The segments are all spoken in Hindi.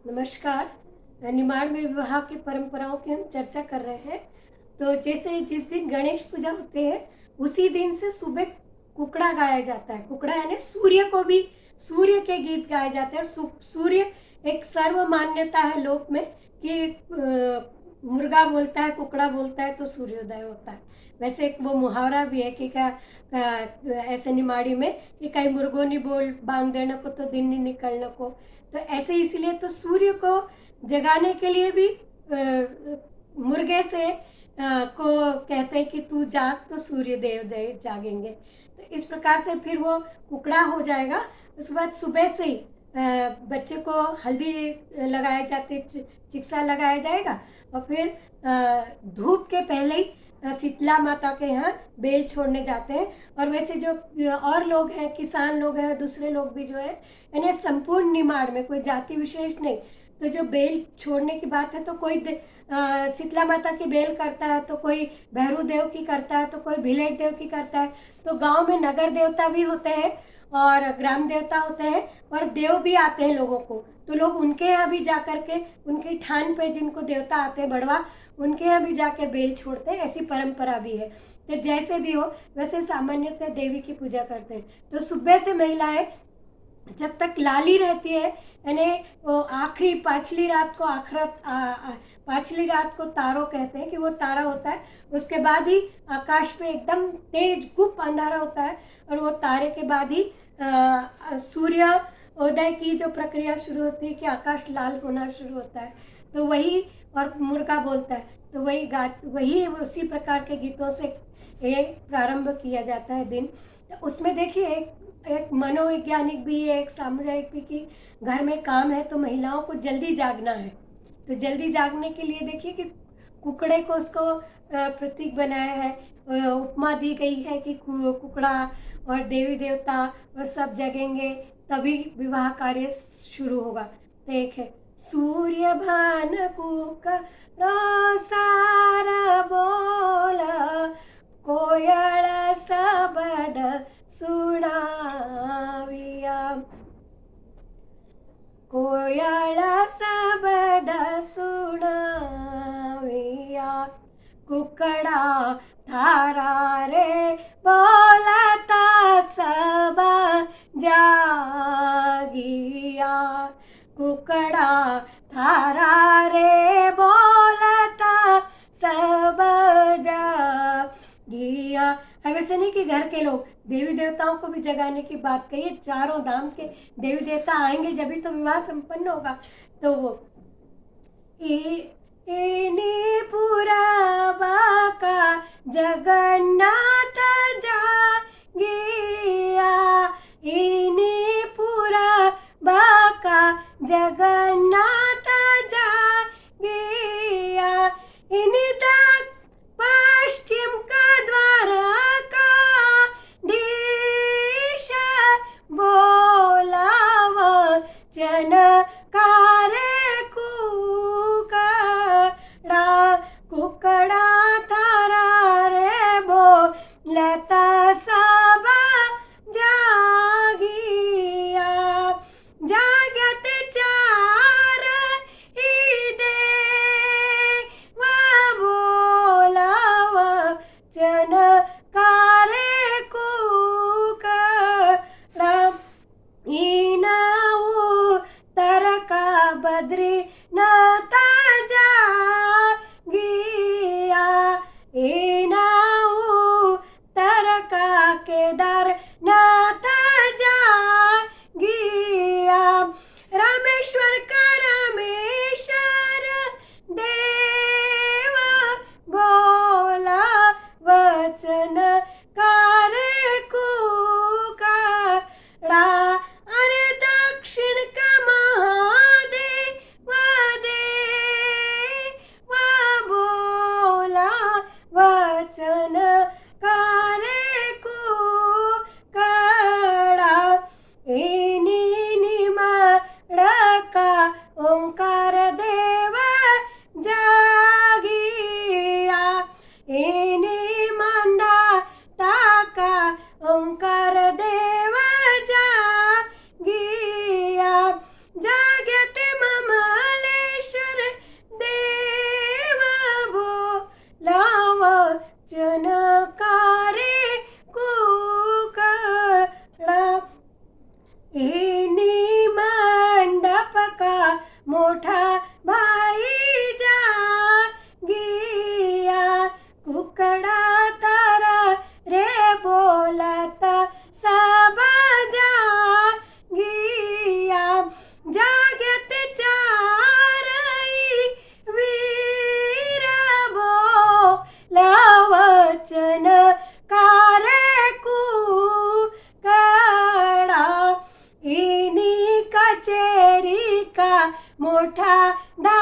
नमस्कार। निमाड़ में विवाह की परंपराओं की हम चर्चा कर रहे हैं। तो जैसे जिस दिन गणेश पूजा होती है उसी दिन से सुबह कुकड़ा गाया जाता है। कुकड़ा यानी सूर्य को भी सूर्य के गीत गाए जाते हैं। और सूर्य एक सर्व मान्यता है लोक में कि मुर्गा बोलता है, कुकड़ा बोलता है तो सूर्योदय होता है। वैसे एक वो मुहावरा भी है कि क्या ऐसे निमाड़ी में कि कई मुर्गों नहीं बोल बांध देने को तो दिन नहीं निकलने को। तो ऐसे इसलिए तो सूर्य को जगाने के लिए भी मुर्गे से को कहते हैं कि तू जाग तो सूर्य देव जागेंगे। तो इस प्रकार से फिर वो कुकड़ा हो जाएगा। उसके बाद सुबह से ही बच्चे को हल्दी लगाए जाते, चिक्सा लगाया जाएगा। और फिर धूप के पहले ही शीतला माता के यहाँ बेल छोड़ने जाते हैं। और वैसे जो और लोग हैं, किसान लोग हैं, दूसरे लोग भी जो है यानी संपूर्ण निमाड़ में कोई जाति विशेष नहीं, तो जो बेल छोड़ने की बात है तो कोई शीतला माता की बेल करता है, तो कोई भैरू देव की करता है, तो कोई भिलेट देव की करता है। तो गांव में नगर देवता भी होते हैं और ग्राम देवता होते हैं और देव भी आते हैं लोगों को। तो लोग उनके यहाँ भी जा करके उनकी ठान पे जिनको देवता आते हैं बड़वा, उनके यहाँ भी जाके बेल छोड़ते हैं। ऐसी परंपरा भी है। तो जैसे भी हो वैसे सामान्यतः देवी की पूजा करते हैं। तो सुबह से महिलाएं जब तक लाली रहती है यानी वो आखिरी पाछली रात को पाछली रात को तारो कहते हैं कि वो तारा होता है। उसके बाद ही आकाश पे एकदम तेज गुप अंधारा होता है और वो तारे के बाद ही सूर्य उदय की जो प्रक्रिया शुरू होती है कि आकाश लाल होना शुरू होता है। तो वही और मुर्गा बोलता है तो वही उसी प्रकार के गीतों से ये प्रारंभ किया जाता है दिन। तो उसमें देखिए एक मनोवैज्ञानिक भी है, एक सामुदायिक भी कि घर में काम है तो महिलाओं को जल्दी जागना है। तो जल्दी जागने के लिए देखिए कि कुकड़े को उसको प्रतीक बनाया है। उपमा दी गई है कि कुकड़ा और देवी देवता और सब जगेंगे तभी विवाह कार्य शुरू होगा। तो एक है सूर्य भान कुकड़ा सारा बोला, कोयल सबद सुनाविया, कोयल सबद सुनाविया, कुकड़ा थारा रे बोलता सब जागिया, कुकड़ा थारा रे बोलता सब जागिया। वैसे नहीं कि घर के लोग देवी देवताओं को भी जगाने की बात कही है। चारों धाम के देवी देवता आएंगे जब तो विवाह संपन्न होगा। तो वो इनी पूरा बाका जगन्नाथ जागिया, इनी पूरा बाका जगन्नाथ जागिया, इनी तक पश्चिम का द्वारा का देश बोलाव चन कारे कुकड़ा, कुकड़ा थारा रे बोलता सब जागिया, जागत चार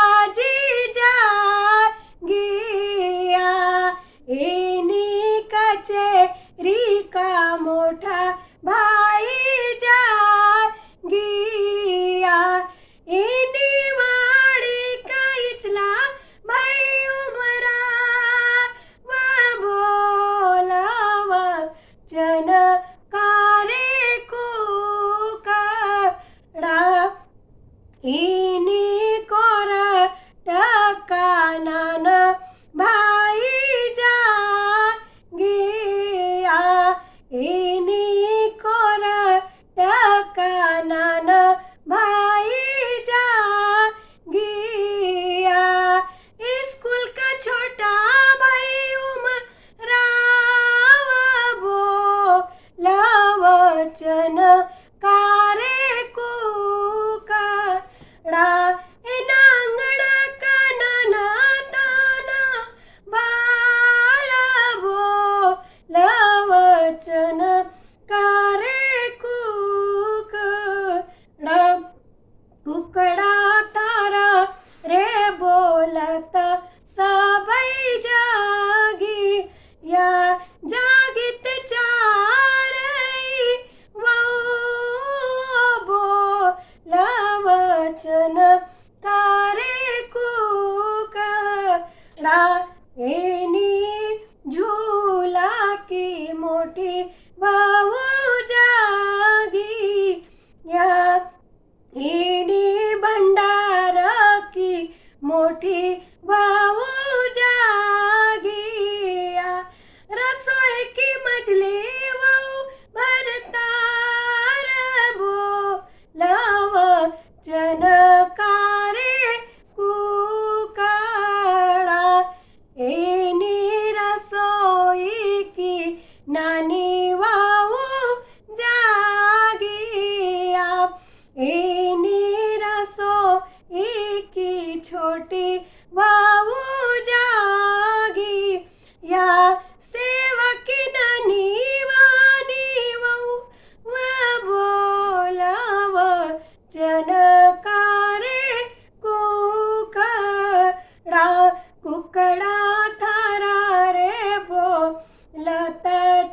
बाजी जागिया, एनी कचेरी का मोठा भाई जागिया, एनी वाडी का इचला भाई उमरा व बोलाव चन कारे कुकडा, इनी कोरटा नान भाई जागिया, इनी कोरटा नान भाई जागिया, स्कूल का छोटा भाई उमराव बोलाव चन कारे कुकडा, नांगडा का नाना ताना बाळ बोलाव चन कारे कुकडा, कुकडा तारा रे बोलत सबै जागी, या जागीत चारई वहू बोलाव चन कारे कुकडा, एनी झूला की मोठी वहू जागी, या एनी भंडार की मोठी वहू जागिया, रसोई की मजली वहू भरतार बोलाव चन कारे कुकडा, एनी रसोई की नानी वहू जागिया, एनी रसोई की छोटी वहू जागी, या सेवकी नानी वानी वहू व बोलाव चन कारे कुकडा, कुकडा थारा रे बोलत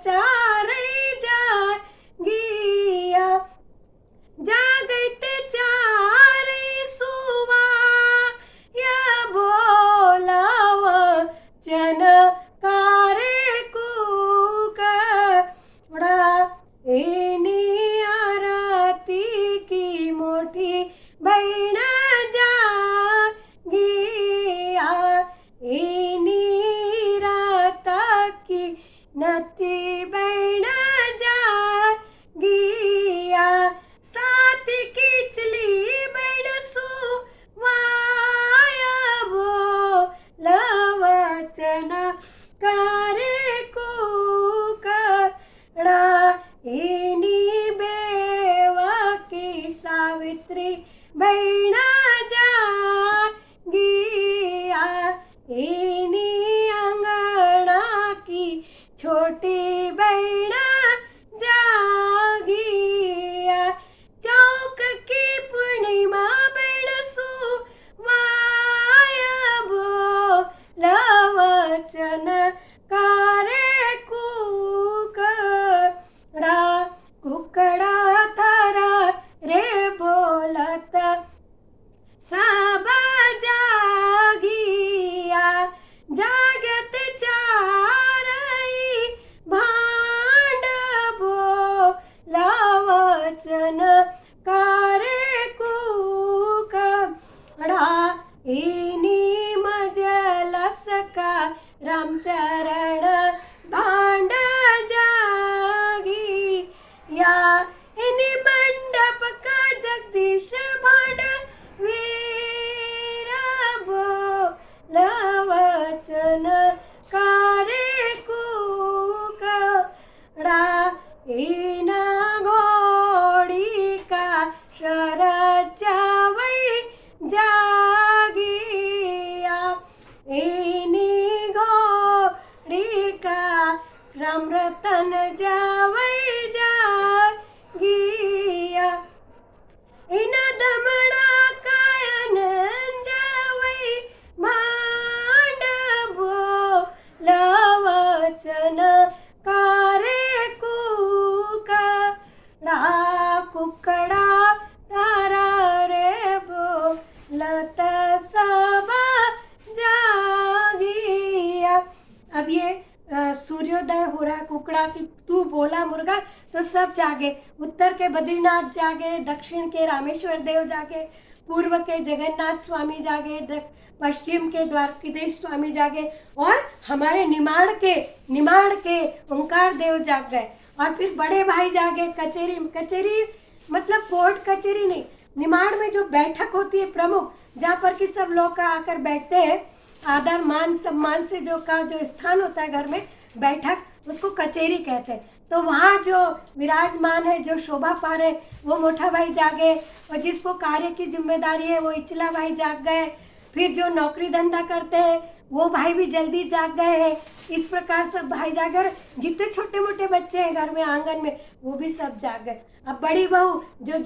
चारई जागिया, जागते चारई सुवा या बोलाव चन कारे कुकडा, एनी आरती की मोठी बहीण जागिया, एनी राता की नती बहीण जागिया, साथी किचली बहीण सुवाय बोलाव चन कारे कुकडा, एनी बेवा की सावित्री बहीण जागिया, एनी अंगणा की छोटी बहीण जागिया, चौक की पूर्णिमा बहीण सुवाय बोलाव चन कारे कुकडा, कुकडा थारा रे बोलत सब जागिया, जागत चारई भांड बोलाव चन कारे कुकडा, इनी मजलस का रामचरण भांड जागी, या इनी मंडप का जगदीश भांड वीर बोलाव चन कारे कुकडा, इना घोडी का शरच्या वै जागिया, इनी घोडी सब जागिया। अब ये सूर्योदय हो रहा है, कुकड़ा की तू बोला मुर्गा तो सब जागे। उत्तर के बद्रीनाथ जागे, दक्षिण के रामेश्वर देव जागे, पूर्व के जगन्नाथ स्वामी जागे, पश्चिम के द्वारकीधीश स्वामी जागे, और हमारे निमाड़ के ओंकार देव जाग गए। और फिर बड़े भाई जागे, कचेरी मतलब कोर्ट कचेरी नहीं, निमाड़ में जो बैठक होती है प्रमुख, जहाँ पर कि सब लोग आकर बैठते हैं, आदर मान सम्मान से जो स्थान होता है घर में बैठक, उसको कचेरी कहते हैं। तो वहाँ जो विराजमान है, जो शोभा पा रहे, वो मोटा भाई जागे, और जिसको कार्य की जिम्मेदारी है वो इचला भाई जाग गए। फिर जो नौकरी धंधा करते हैं वो भाई भी जल्दी जाग गए हैं। इस प्रकार सब भाई जागे, और जितने छोटे मोटे बच्चे हैं घर में आंगन में वो भी सब जाग गए। अब बड़ी बहू जो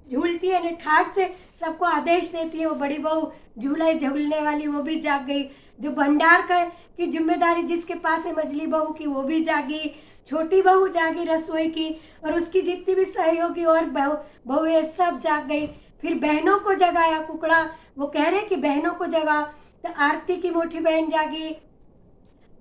झूलती है, ठाठ से सबको आदेश देती है, वो बड़ी बहू झूले झूलने वाली वो भी जाग गई। जो भंडार की जिम्मेदारी जिसके पास है मझली बहू की, वो भी जागी। छोटी बहू जागी रसोई की, और उसकी जितनी भी सहयोगी और बहू है सब जाग गई। फिर बहनों को जगाया कुकड़ा, वो कह रहे कि बहनों को जगा। तो आरती की मोटी बहन जागी,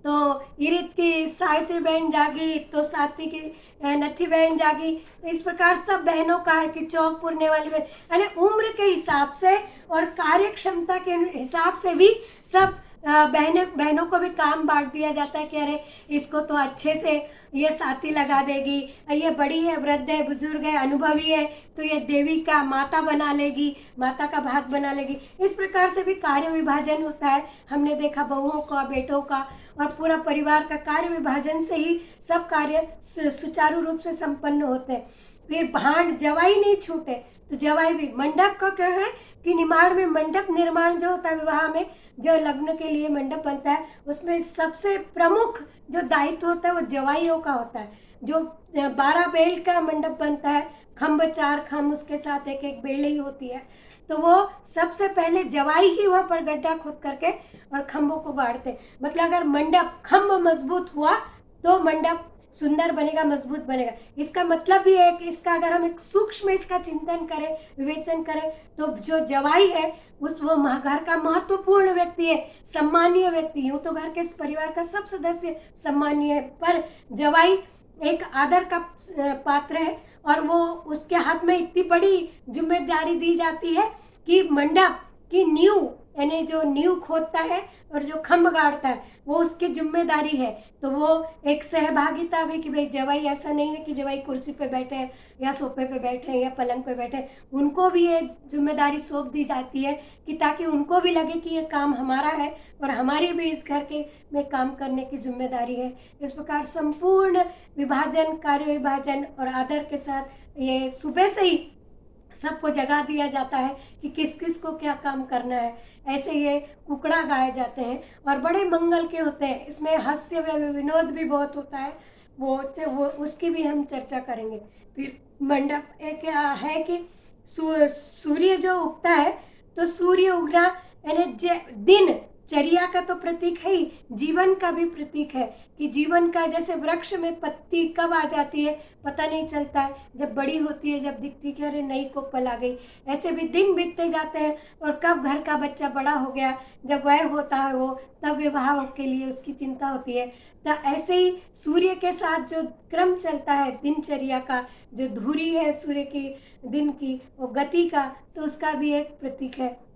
तो इरित की सावित्री बहन जागी, तो साथी की नथी बहन जागी। तो इस प्रकार सब बहनों का है कि चौक पुरने वाली बहन, यानी उम्र के हिसाब से और कार्य क्षमता के हिसाब से भी सब बहनों को भी काम बांट दिया जाता है कि अरे इसको तो अच्छे से ये साथी लगा देगी, ये बड़ी है, वृद्ध है, बुजुर्ग है, अनुभवी है, तो ये देवी का माता बना लेगी, माता का भाग बना लेगी। इस प्रकार से भी कार्य विभाजन होता है। हमने देखा बहुओं का, बेटों का और पूरा परिवार का कार्य विभाजन से ही सब कार्य सुचारू रूप से संपन्न होते हैं। फिर भांड जवाई नहीं छूटे, तो जवाई भी। मंडप का क्या है कि निमाड़ में मंडप निर्माण जो होता है, विवाह में जो लग्न के लिए मंडप बनता है, उसमें सबसे प्रमुख जो दायित्व होता है वो जवाइयों का होता है। जो 12 बेल का मंडप बनता है, खम्भ 4 खम्भ, उसके साथ एक एक बेली होती है, तो वो सबसे पहले जवाई ही वहाँ पर गड्ढा खोद करके और खम्भों को गाड़ते। मतलब अगर मंडप खम्भ मजबूत हुआ तो मंडप सुंदर बनेगा, मजबूत बनेगा। इसका मतलब भी है कि इसका अगर हम एक सूक्ष्म इसका चिंतन करें, विवेचन करें, तो जो जवाई है वो घर का महत्वपूर्ण व्यक्ति है, सम्मानीय व्यक्ति। यूँ तो घर के परिवार का सब सदस्य सम्मानीय है, पर जवाई एक आदर का पात्र है, और वो उसके हाथ में इतनी बड़ी जिम्मेदारी दी जाती है कि मंडप की नींव, यानी जो नींव खोदता है और जो खम्भ गाड़ता है, वो उसकी जिम्मेदारी है। तो वो एक सहभागिता भी कि भाई जवाई ऐसा नहीं है कि जवाई कुर्सी पे बैठे हैं या सोफे पे बैठे हैं या पलंग पे बैठे हैं, उनको भी ये जिम्मेदारी सौंप दी जाती है कि ताकि उनको भी लगे कि ये काम हमारा है और हमारी भी इस घर के में काम करने की जिम्मेदारी है। इस प्रकार संपूर्ण विभाजन, कार्य विभाजन और आदर के साथ ये सुबह से ही सबको जगा दिया जाता है कि किस किस को क्या काम करना है। ऐसे ये कुकड़ा गाए जाते हैं और बड़े मंगल के होते हैं। इसमें हास्य व विनोद भी बहुत होता है, वो उसकी भी हम चर्चा करेंगे। फिर मंडप एक है कि सूर्य जो उगता है, तो सूर्य उगना यानी दिन चर्या का तो प्रतीक है ही, जीवन का भी प्रतीक है कि जीवन का जैसे वृक्ष में पत्ती कब आ जाती है पता नहीं चलता है, जब बड़ी होती है, जब दिखती है कि अरे नई कोपल आ गई। ऐसे भी दिन बीतते जाते हैं और कब घर का बच्चा बड़ा हो गया, जब वह होता है वो, तब विवाह के लिए उसकी चिंता होती है। तो ऐसे ही सूर्य के साथ जो क्रम चलता है दिनचर्या का, जो धुरी है सूर्य की दिन की, वो गति का, तो उसका भी एक प्रतीक है।